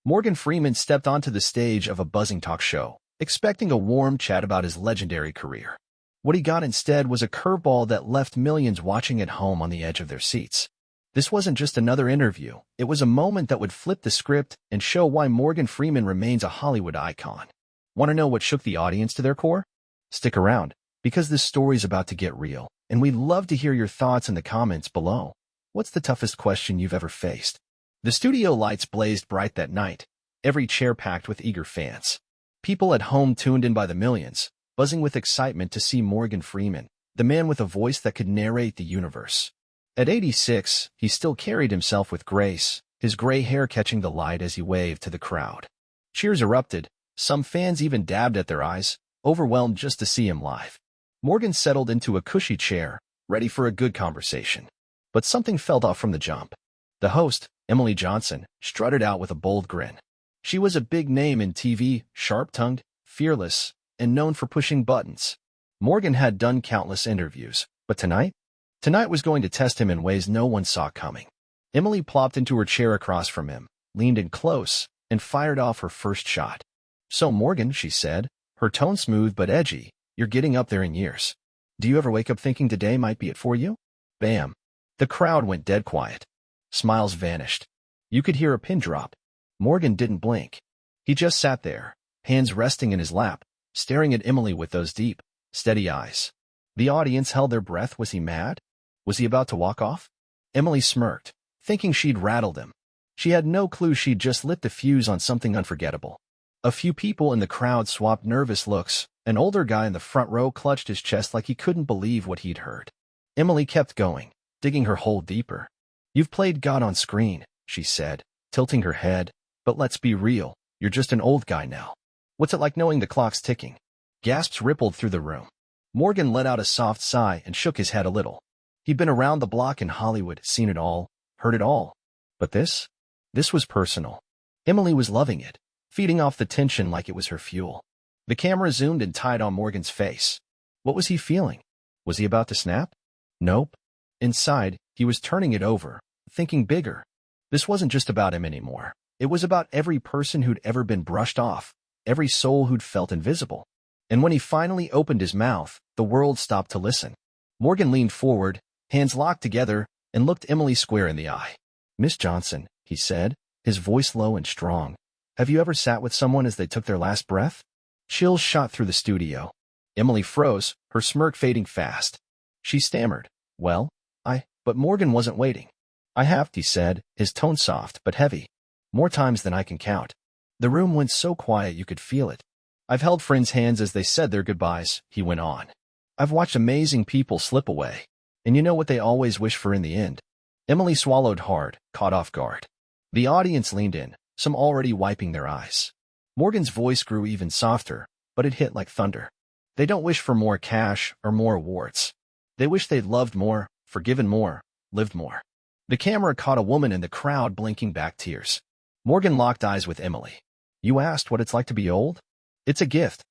Morgan Freeman stepped onto the stage of a buzzing talk show, expecting a warm chat about his legendary career. What he got instead was a curveball that left millions watching at home on the edge of their seats. This wasn't just another interview. It was a moment that would flip the script and show why Morgan Freeman remains a Hollywood icon. Want to know what shook the audience to their core? Stick around, because this story's about to get real, and we'd love to hear your thoughts in the comments below. What's the toughest question you've ever faced? The studio lights blazed bright that night, every chair packed with eager fans. People at home tuned in by the millions, buzzing with excitement to see Morgan Freeman, the man with a voice that could narrate the universe. At 86, he still carried himself with grace, his gray hair catching the light as he waved to the crowd. Cheers erupted. Some fans even dabbed at their eyes, overwhelmed just to see him live. Morgan settled into a cushy chair, ready for a good conversation. But something felt off from the jump. The host, Emily Johnson, strutted out with a bold grin. She was a big name in TV, sharp-tongued, fearless, and known for pushing buttons. Morgan had done countless interviews, but tonight was going to test him in ways no one saw coming. Emily plopped into her chair across from him, leaned in close, and fired off her first shot. "So Morgan," she said, her tone smooth but edgy, "you're getting up there in years. Do you ever wake up thinking today might be it for you?" Bam! The crowd went dead quiet. Smiles vanished. You could hear a pin drop. Morgan didn't blink. He just sat there, hands resting in his lap, staring at Emily with those deep, steady eyes. The audience held their breath. Was he mad? Was he about to walk off? Emily smirked, thinking she'd rattled him. She had no clue she'd just lit the fuse on something unforgettable. A few people in the crowd swapped nervous looks. An older guy in the front row clutched his chest like he couldn't believe what he'd heard. Emily kept going, digging her hole deeper. "You've played God on screen," she said, tilting her head. "But let's be real, you're just an old guy now. What's it like knowing the clock's ticking?" Gasps rippled through the room. Morgan let out a soft sigh and shook his head a little. He'd been around the block in Hollywood, seen it all, heard it all. But this was personal. Emily was loving it, feeding off the tension like it was her fuel. The camera zoomed and tied on Morgan's face. What was he feeling? Was he about to snap? Nope. Inside, he was turning it over, thinking bigger. This wasn't just about him anymore. It was about every person who'd ever been brushed off, every soul who'd felt invisible. And when he finally opened his mouth, the world stopped to listen. Morgan leaned forward, hands locked together, and looked Emily square in the eye. "Miss Johnson," he said, his voice low and strong, "have you ever sat with someone as they took their last breath?" Chills shot through the studio. Emily froze, her smirk fading fast. She stammered, "Well, But Morgan wasn't waiting. "I have," he said, his tone soft but heavy. "More times than I can count." The room went so quiet you could feel it. "I've held friends' hands as they said their goodbyes," he went on. "I've watched amazing people slip away. And you know what they always wish for in the end?" Emily swallowed hard, caught off guard. The audience leaned in, some already wiping their eyes. Morgan's voice grew even softer, but it hit like thunder. "They don't wish for more cash or more awards. They wish they'd loved more, forgiven more, lived more." The camera caught a woman in the crowd blinking back tears. Morgan locked eyes with Emily. "You asked what it's like to be old? It's a gift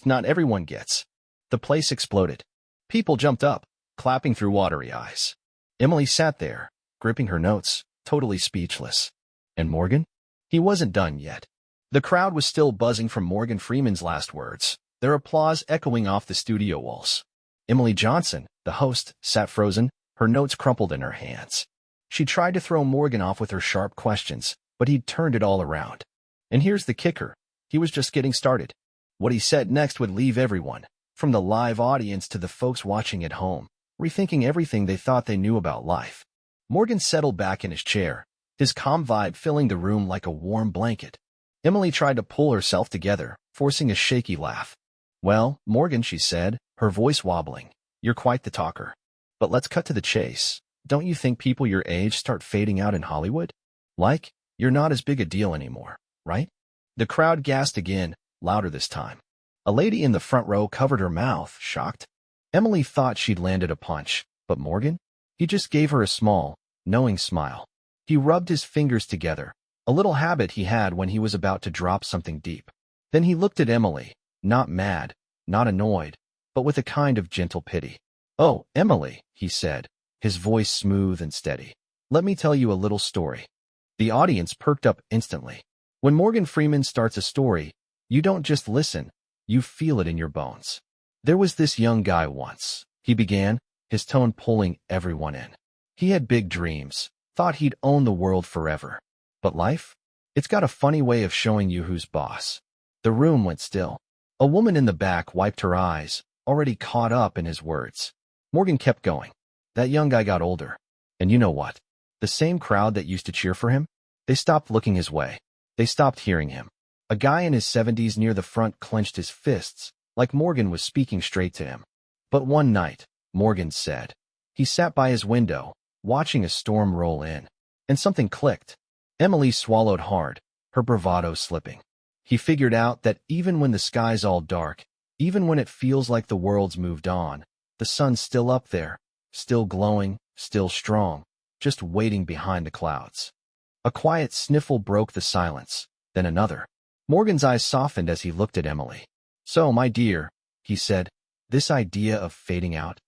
not everyone gets." The place exploded. People jumped up, clapping through watery eyes. Emily sat there, gripping her notes, totally speechless. And Morgan? He wasn't done yet. The crowd was still buzzing from Morgan Freeman's last words, their applause echoing off the studio walls. Emily Johnson, the host, sat frozen, her notes crumpled in her hands. She tried to throw Morgan off with her sharp questions, but he'd turned it all around. And here's the kicker. He was just getting started. What he said next would leave everyone, from the live audience to the folks watching at home, rethinking everything they thought they knew about life. Morgan settled back in his chair, his calm vibe filling the room like a warm blanket. Emily tried to pull herself together, forcing a shaky laugh. "Well, Morgan," she said, her voice wobbling, "you're quite the talker. But let's cut to the chase. Don't you think people your age start fading out in Hollywood? Like, you're not as big a deal anymore, right?" The crowd gasped again, louder this time. A lady in the front row covered her mouth, shocked. Emily thought she'd landed a punch, but Morgan? He just gave her a small, knowing smile. He rubbed his fingers together, a little habit he had when he was about to drop something deep. Then he looked at Emily, not mad, not annoyed, but with a kind of gentle pity. "Oh, Emily," he said, his voice smooth and steady. "Let me tell you a little story." The audience perked up instantly. When Morgan Freeman starts a story, you don't just listen, you feel it in your bones. There was this young guy once, he began, his tone pulling everyone in. He had big dreams, thought he'd own the world forever. But life? It's got a funny way of showing you who's boss. The room went still. A woman in the back wiped her eyes, already caught up in his words. Morgan kept going. That young guy got older. And you know what? The same crowd that used to cheer for him? They stopped looking his way. They stopped hearing him. A guy in his 70s near the front clenched his fists, like Morgan was speaking straight to him. But one night, Morgan said. He sat by his window, watching a storm roll in. And something clicked. Emily swallowed hard, her bravado slipping. He figured out that even when the sky's all dark, even when it feels like the world's moved on, the sun's still up there, still glowing, still strong, just waiting behind the clouds. A quiet sniffle broke the silence, then another. Morgan's eyes softened as he looked at Emily. So, my dear, he said, this idea of fading out,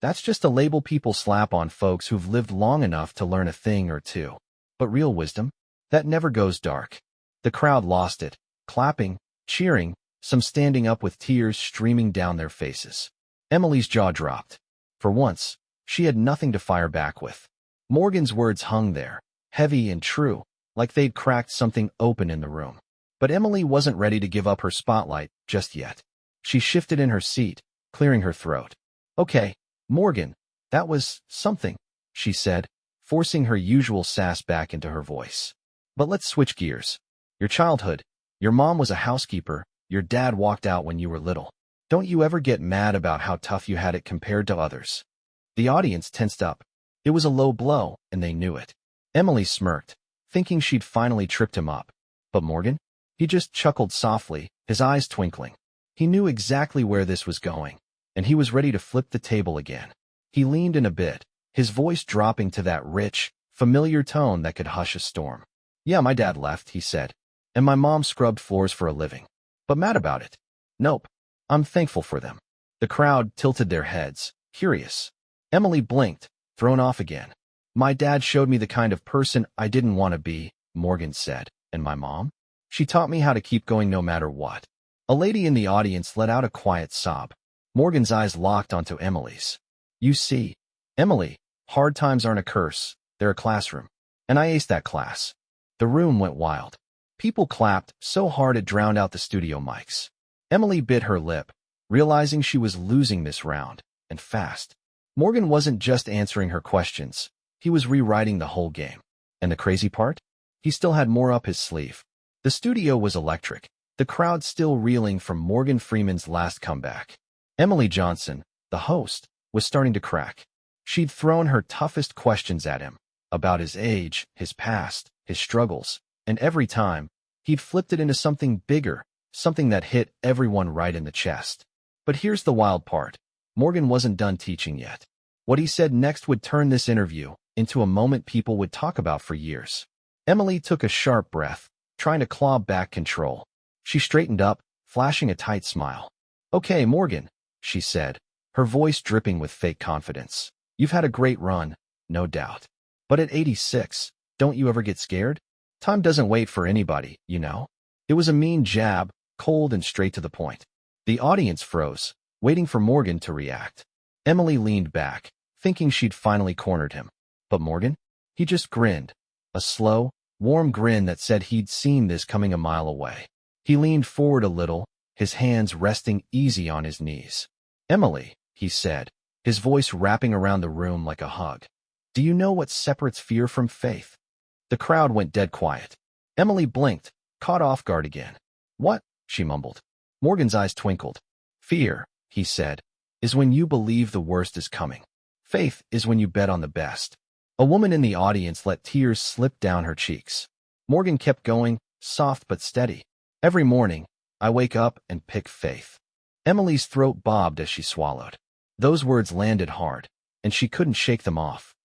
that's just a label people slap on folks who've lived long enough to learn a thing or two. But real wisdom? That never goes dark. The crowd lost it, clapping, cheering, some standing up with tears streaming down their faces. Emily's jaw dropped. For once, she had nothing to fire back with. Morgan's words hung there, heavy and true, like they'd cracked something open in the room. But Emily wasn't ready to give up her spotlight just yet. She shifted in her seat, clearing her throat. Okay, Morgan, that was something, she said, forcing her usual sass back into her voice. But let's switch gears. Your childhood. Your mom was a housekeeper, your dad walked out when you were little. Don't you ever get mad about how tough you had it compared to others? The audience tensed up. It was a low blow, and they knew it. Emily smirked, thinking she'd finally tripped him up. But Morgan? He just chuckled softly, his eyes twinkling. He knew exactly where this was going, and he was ready to flip the table again. He leaned in a bit, his voice dropping to that rich, familiar tone that could hush a storm. Yeah, my dad left, he said, and my mom scrubbed floors for a living. But mad about it? Nope. I'm thankful for them. The crowd tilted their heads, curious. Emily blinked, thrown off again. My dad showed me the kind of person I didn't want to be, Morgan said. And my mom? She taught me how to keep going no matter what. A lady in the audience let out a quiet sob. Morgan's eyes locked onto Emily's. You see, Emily, hard times aren't a curse, they're a classroom. And I aced that class. The room went wild. People clapped so hard it drowned out the studio mics. Emily bit her lip, realizing she was losing this round, and fast. Morgan wasn't just answering her questions, he was rewriting the whole game. And the crazy part? He still had more up his sleeve. The studio was electric, the crowd still reeling from Morgan Freeman's last comeback. Emily Johnson, the host, was starting to crack. She'd thrown her toughest questions at him, about his age, his past, his struggles, and every time, he'd flipped it into something bigger, something that hit everyone right in the chest. But here's the wild part. Morgan wasn't done teaching yet. What he said next would turn this interview into a moment people would talk about for years. Emily took a sharp breath, trying to claw back control. She straightened up, flashing a tight smile. Okay, Morgan, she said, her voice dripping with fake confidence. You've had a great run, no doubt. But at 86, don't you ever get scared? Time doesn't wait for anybody, you know? It was a mean jab, cold and straight to the point. The audience froze, waiting for Morgan to react. Emily leaned back, thinking she'd finally cornered him. But Morgan? He just grinned. A slow, warm grin that said he'd seen this coming a mile away. He leaned forward a little, his hands resting easy on his knees. Emily, he said, his voice wrapping around the room like a hug. Do you know what separates fear from faith? The crowd went dead quiet. Emily blinked, caught off guard again. What? She mumbled. Morgan's eyes twinkled. Fear, he said, is when you believe the worst is coming. Faith is when you bet on the best. A woman in the audience let tears slip down her cheeks. Morgan kept going, soft but steady. Every morning, I wake up and pick faith. Emily's throat bobbed as she swallowed. Those words landed hard, and she couldn't shake them off.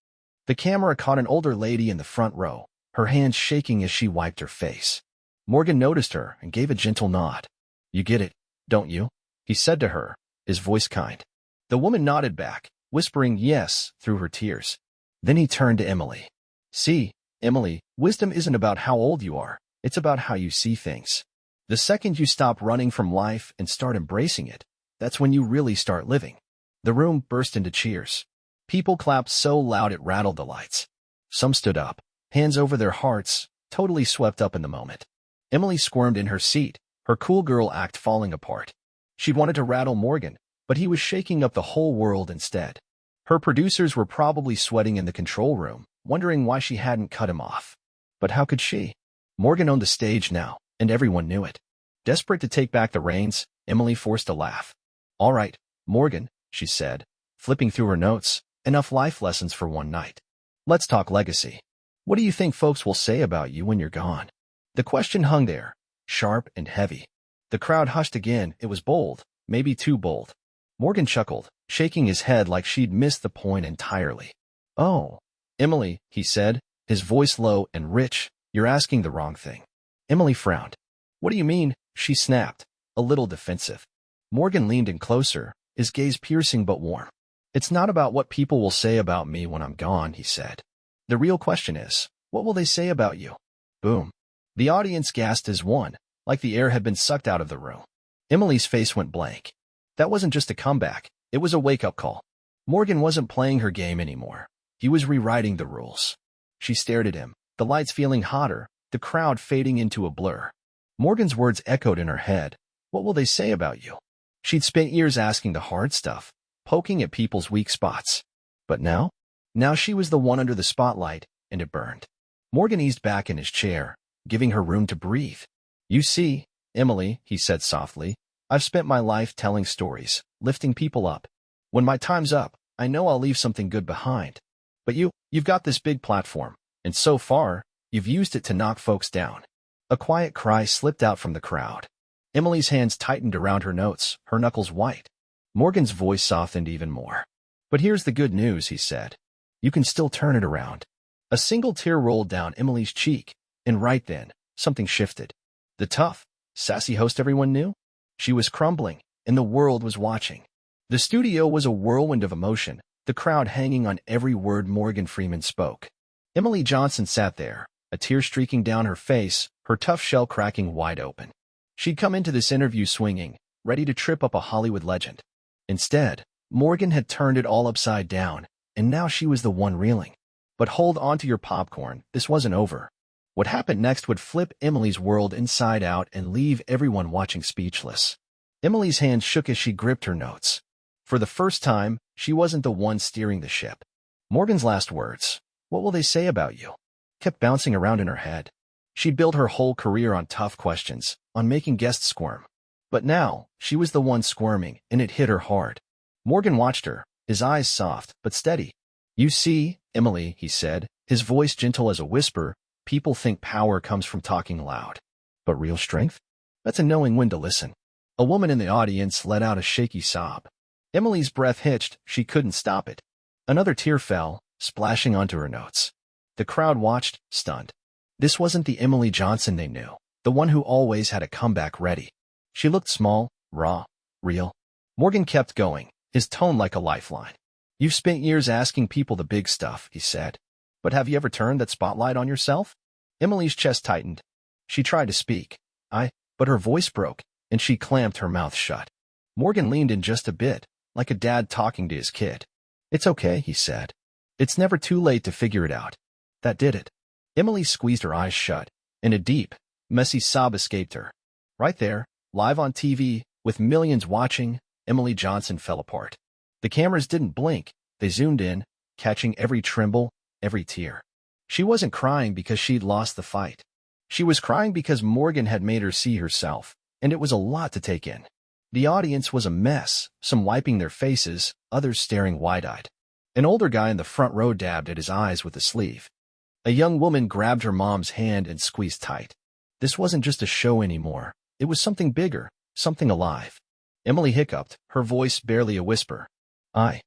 The camera caught an older lady in the front row, her hands shaking as she wiped her face. Morgan noticed her and gave a gentle nod. You get it, don't you? He said to her, his voice kind. The woman nodded back, whispering yes through her tears. Then he turned to Emily. See, Emily, wisdom isn't about how old you are. It's about how you see things. The second you stop running from life and start embracing it, that's when you really start living. The room burst into cheers. People clapped so loud it rattled the lights. Some stood up, hands over their hearts, totally swept up in the moment. Emily squirmed in her seat, her cool girl act falling apart. She'd wanted to rattle Morgan, but he was shaking up the whole world instead. Her producers were probably sweating in the control room, wondering why she hadn't cut him off. But how could she? Morgan owned the stage now, and everyone knew it. Desperate to take back the reins, Emily forced a laugh. "All right, Morgan," she said, flipping through her notes, "enough life lessons for one night. Let's talk legacy. What do you think folks will say about you when you're gone?" The question hung there, sharp and heavy. The crowd hushed again. It was bold, maybe too bold. Morgan chuckled, shaking his head like she'd missed the point entirely. "Oh, Emily," he said, his voice low and rich, "you're asking the wrong thing." Emily frowned. "What do you mean?" she snapped, a little defensive. Morgan leaned in closer, his gaze piercing but warm. "It's not about what people will say about me when I'm gone," he said. "The real question is, what will they say about you?" Boom. The audience gasped as one, like the air had been sucked out of the room. Emily's face went blank. That wasn't just a comeback, it was a wake-up call. Morgan wasn't playing her game anymore. He was rewriting the rules. She stared at him, the lights feeling hotter, the crowd fading into a blur. Morgan's words echoed in her head. What will they say about you? She'd spent years asking the hard stuff, poking at people's weak spots. But now? Now she was the one under the spotlight, and it burned. Morgan eased back in his chair, giving her room to breathe. "You see, Emily," he said softly, "I've spent my life telling stories, lifting people up. When my time's up, I know I'll leave something good behind. But you've got this big platform, and so far, you've used it to knock folks down." A quiet cry slipped out from the crowd. Emily's hands tightened around her notes, her knuckles white. Morgan's voice softened even more. "But here's the good news," he said. "You can still turn it around." A single tear rolled down Emily's cheek, and right then, something shifted. The tough, sassy host everyone knew? She was crumbling, and the world was watching. The studio was a whirlwind of emotion, the crowd hanging on every word Morgan Freeman spoke. Emily Johnson sat there, a tear streaking down her face, her tough shell cracking wide open. She'd come into this interview swinging, ready to trip up a Hollywood legend. Instead, Morgan had turned it all upside down, and now she was the one reeling. But hold on to your popcorn, this wasn't over. What happened next would flip Emily's world inside out and leave everyone watching speechless. Emily's hand shook as she gripped her notes. For the first time, she wasn't the one steering the ship. Morgan's last words, "What will they say about you?" kept bouncing around in her head. She'd built her whole career on tough questions, on making guests squirm. But now, she was the one squirming, and it hit her hard. Morgan watched her, his eyes soft but steady. "You see, Emily," he said, his voice gentle as a whisper, "people think power comes from talking loud. But real strength? That's in knowing when to listen." A woman in the audience let out a shaky sob. Emily's breath hitched, she couldn't stop it. Another tear fell, splashing onto her notes. The crowd watched, stunned. This wasn't the Emily Johnson they knew, the one who always had a comeback ready. She looked small, raw, real. Morgan kept going, his tone like a lifeline. "You've spent years asking people the big stuff," he said. "But have you ever turned that spotlight on yourself?" Emily's chest tightened. She tried to speak. But her voice broke, and she clamped her mouth shut. Morgan leaned in just a bit, like a dad talking to his kid. "It's okay," he said. "It's never too late to figure it out." That did it. Emily squeezed her eyes shut, and a deep, messy sob escaped her. Right there, live on TV, with millions watching, Emily Johnson fell apart. The cameras didn't blink, they zoomed in, catching every tremble, every tear. She wasn't crying because she'd lost the fight. She was crying because Morgan had made her see herself, and it was a lot to take in. The audience was a mess, some wiping their faces, others staring wide-eyed. An older guy in the front row dabbed at his eyes with a sleeve. A young woman grabbed her mom's hand and squeezed tight. This wasn't just a show anymore. It was something bigger, something alive. Emily hiccuped, her voice barely a whisper. I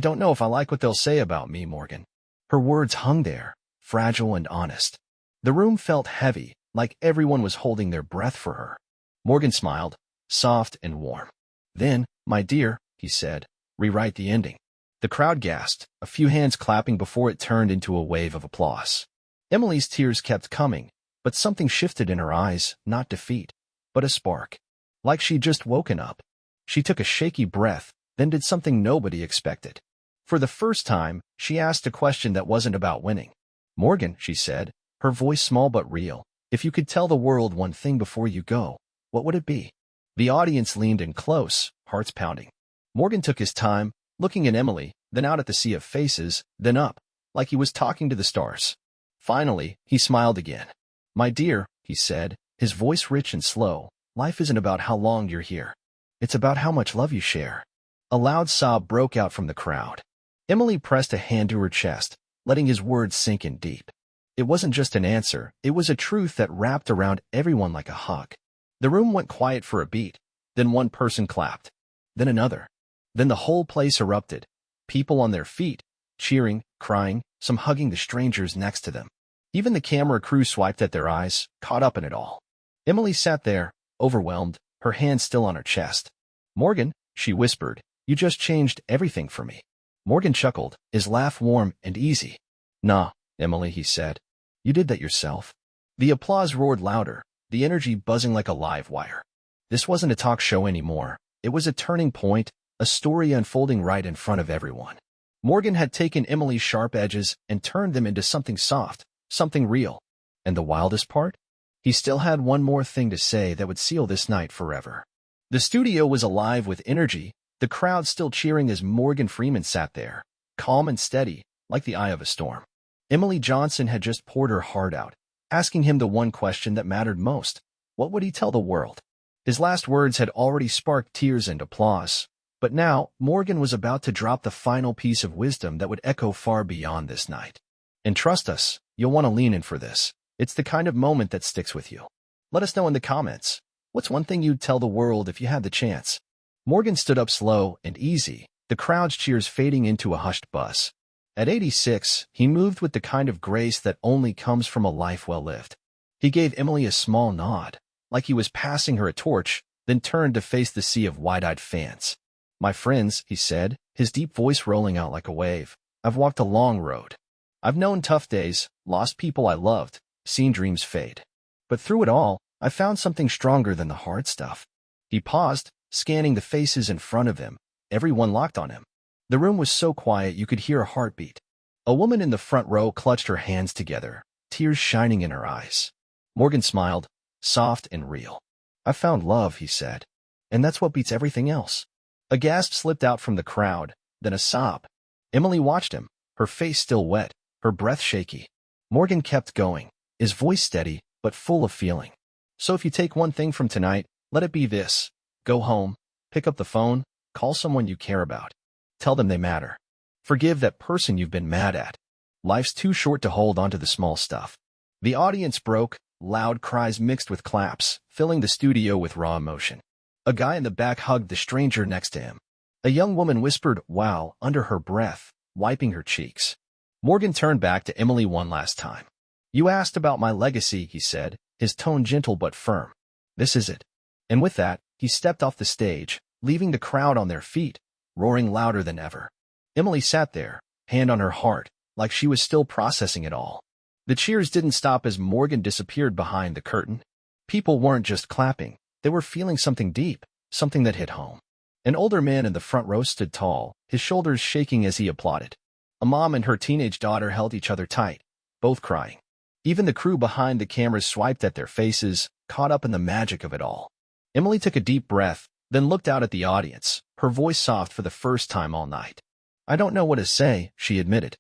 don't know if I like what they'll say about me, Morgan." Her words hung there, fragile and honest. The room felt heavy, like everyone was holding their breath for her. Morgan smiled, soft and warm. "Then, my dear," he said, "rewrite the ending." The crowd gasped, a few hands clapping before it turned into a wave of applause. Emily's tears kept coming, But something shifted in her eyes, not defeat, but a spark. Like she'd just woken up. She took a shaky breath, then did something nobody expected. For the first time, she asked a question that wasn't about winning. "Morgan," she said, her voice small but real, "if you could tell the world one thing before you go, what would it be?" The audience leaned in close, hearts pounding. Morgan took his time, looking at Emily, then out at the sea of faces, then up, like he was talking to the stars. Finally, he smiled again. "My dear," he said, his voice rich and slow, "life isn't about how long you're here. It's about how much love you share." A loud sob broke out from the crowd. Emily pressed a hand to her chest, letting his words sink in deep. It wasn't just an answer, it was a truth that wrapped around everyone like a hug. The room went quiet for a beat, then one person clapped, then another. Then the whole place erupted, people on their feet, cheering, crying, some hugging the strangers next to them. Even the camera crew swiped at their eyes, caught up in it all. Emily sat there, overwhelmed, her hand still on her chest. "Morgan," she whispered, "you just changed everything for me." Morgan chuckled, his laugh warm and easy. "Nah, Emily," he said. "You did that yourself." The applause roared louder, the energy buzzing like a live wire. This wasn't a talk show anymore. It was a turning point, a story unfolding right in front of everyone. Morgan had taken Emily's sharp edges and turned them into something soft, something real. And the wildest part? He still had one more thing to say that would seal this night forever. The studio was alive with energy, the crowd still cheering as Morgan Freeman sat there, calm and steady, like the eye of a storm. Emily Johnson had just poured her heart out, asking him the one question that mattered most. What would he tell the world? His last words had already sparked tears and applause. But now, Morgan was about to drop the final piece of wisdom that would echo far beyond this night. And trust us, you'll want to lean in for this. It's the kind of moment that sticks with you. Let us know in the comments. What's one thing you'd tell the world if you had the chance? Morgan stood up slow and easy, the crowd's cheers fading into a hushed buzz. At 86, he moved with the kind of grace that only comes from a life well lived. He gave Emily a small nod, like he was passing her a torch, then turned to face the sea of wide-eyed fans. "My friends," he said, his deep voice rolling out like a wave, "I've walked a long road. I've known tough days, lost people I loved, seen dreams fade. But through it all, I found something stronger than the hard stuff." He paused, scanning the faces in front of him, everyone locked on him. The room was so quiet you could hear a heartbeat. A woman in the front row clutched her hands together, tears shining in her eyes. Morgan smiled, soft and real. "I found love," he said. "And that's what beats everything else." A gasp slipped out from the crowd, then a sob. Emily watched him, her face still wet, her breath shaky. Morgan kept going, his voice steady, but full of feeling. "So if you take one thing from tonight, let it be this. Go home, pick up the phone, call someone you care about. Tell them they matter. Forgive that person you've been mad at. Life's too short to hold on to the small stuff." The audience broke, loud cries mixed with claps, filling the studio with raw emotion. A guy in the back hugged the stranger next to him. A young woman whispered, "Wow," under her breath, wiping her cheeks. Morgan turned back to Emily one last time. "You asked about my legacy," he said, his tone gentle but firm. "This is it." And with that, he stepped off the stage, leaving the crowd on their feet, roaring louder than ever. Emily sat there, hand on her heart, like she was still processing it all. The cheers didn't stop as Morgan disappeared behind the curtain. People weren't just clapping, they were feeling something deep, something that hit home. An older man in the front row stood tall, his shoulders shaking as he applauded. A mom and her teenage daughter held each other tight, both crying. Even the crew behind the cameras swiped at their faces, caught up in the magic of it all. Emily took a deep breath, then looked out at the audience, her voice soft for the first time all night. "I don't know what to say," she admitted.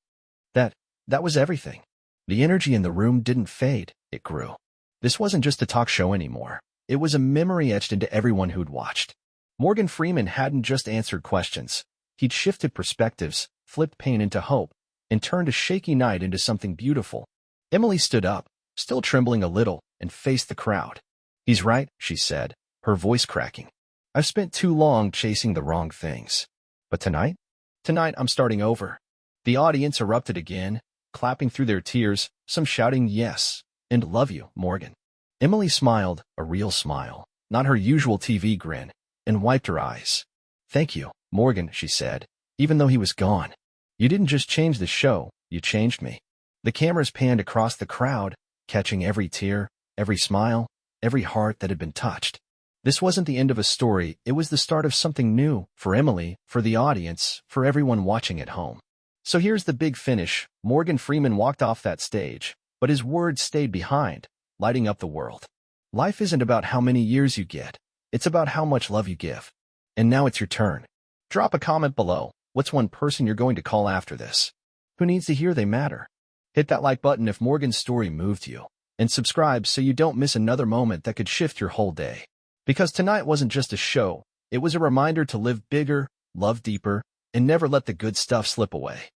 That was everything. The energy in the room didn't fade, it grew. This wasn't just a talk show anymore. It was a memory etched into everyone who'd watched. Morgan Freeman hadn't just answered questions. He'd shifted perspectives, flipped pain into hope, and turned a shaky night into something beautiful. Emily stood up, still trembling a little, and faced the crowd. "He's right," she said, her voice cracking. "I've spent too long chasing the wrong things. But tonight I'm starting over." The audience erupted again, clapping through their tears, some shouting yes, and "Love you, Morgan." Emily smiled, a real smile, not her usual TV grin, and wiped her eyes. "Thank you, Morgan," she said, even though he was gone. "You didn't just change the show, you changed me." The cameras panned across the crowd, catching every tear, every smile, every heart that had been touched. This wasn't the end of a story, it was the start of something new, for Emily, for the audience, for everyone watching at home. So here's the big finish. Morgan Freeman walked off that stage, but his words stayed behind, lighting up the world. Life isn't about how many years you get, it's about how much love you give. And now it's your turn. Drop a comment below. What's one person you're going to call after this? Who needs to hear they matter? Hit that like button if Morgan's story moved you, and subscribe so you don't miss another moment that could shift your whole day. Because tonight wasn't just a show, it was a reminder to live bigger, love deeper, and never let the good stuff slip away.